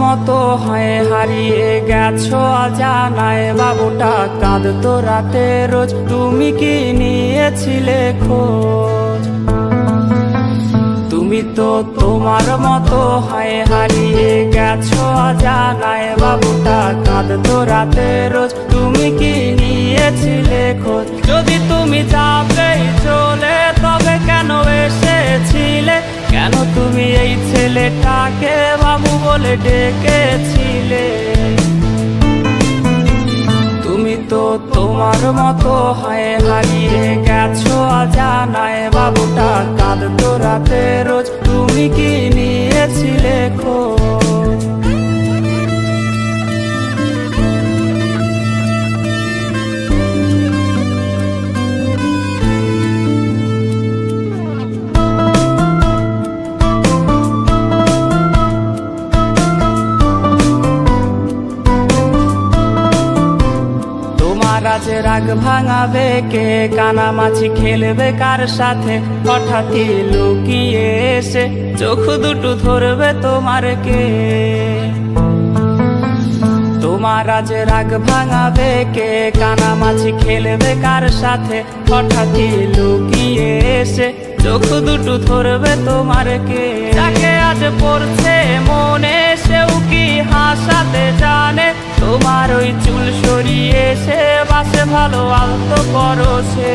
মতো হয়ে হারিয়ে গেছো অজানায়, বাবুটা কাঁদতো রাতে রোজ, তুমি কি নিয়েছিলে খোঁজ? তুমি তো তোমার মতো হয়ে হারিয়ে গেছো অজানায়, বাবুটা কাঁদতো রাতে রোজ, তুমি কি নিয়েছিলে খোঁজ? যদি তুমি যাবেই চলে তবে কেন এসেছিলে? কেন তুমি এই ছেলেটাকে বাবু বলে ডেকেছিলে? তুমি তো তোমার মতো হয়ে হারিয়ে গেছো অজানায়, বাবুটা কাঁদতো রাতে রোজ, তুমি কি নিয়েছিলে খোঁজ? আজ রাগ ভাঙাবে কে? কানামাছি খেলবে কার সাথে? হঠাৎই লুকিয়ে এসে চোখ দুটো ধরবে তোমার কে? তোমার আজ রাগ ভাঙাবে কে? কানামাছি খেলবে কার সাথে? হঠাৎই লুকিয়ে এসে চোখ দুটো ধরবে তোমার কে? যাকে আজ পড়ছে মনে সেও কি হাসাতে জানে? তোমার ওই চুল সরিয়ে সে বাসে ভালো আলতো পরশে।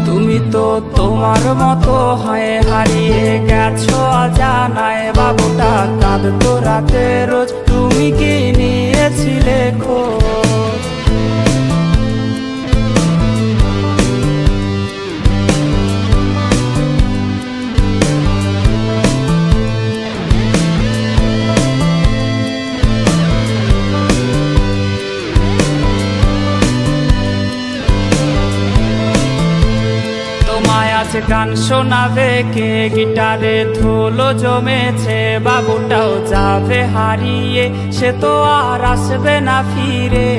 তুমি তো তোমার মতো হয়ে হারিয়ে গেছো অজানায়, বাবুটা কাঁদতো রাতে রোজ, তুমি কি নিয়েছিলে খোঁজ? আজ গান শোনাবে কে? গিটারে ধুলো জমেছে, বাবুটাও যাবে হারিয়ে, সে তো আর আসবে না ফিরে।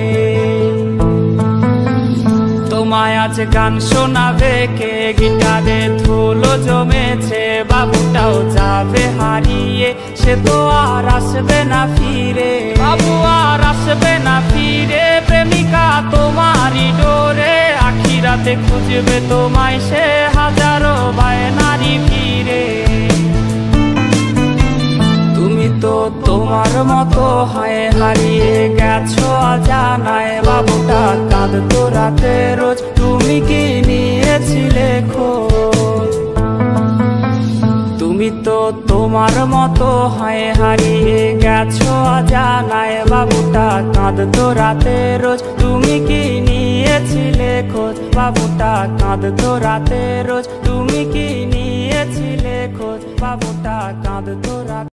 তোমায় আজ গান শোনাবে কে? গিটারে ধুলো জমেছে, বাবুটাও যাবে হারিয়ে, সে তো আর আসবে না ফিরে। বাবু আর আসবে না ফিরে, প্রেমিকা তোমারই ডোরে, আখিরাতে খুঁজবে তোমায় সে হাজারো বায়নারি ফিরে। তুমি তো তোমার মতো হয়ে হারিয়ে গেছো অজানায়, বাবুটা কাঁদতো রাতে রোজ, তুমি কি নিয়েছিলে খোঁজ? তুমি তো তোমার মতো হয়ে হারিয়ে গেছো অজানায়, বাবুটা কাঁদতো রাতে রোজ, তুমি কি নিয়েছিলে খোঁজ? বাবুটা কাঁদতো রাতে রোজ, তুমি কি নিয়েছিলে খোঁজ? বাবুটা কাঁদতো রাতে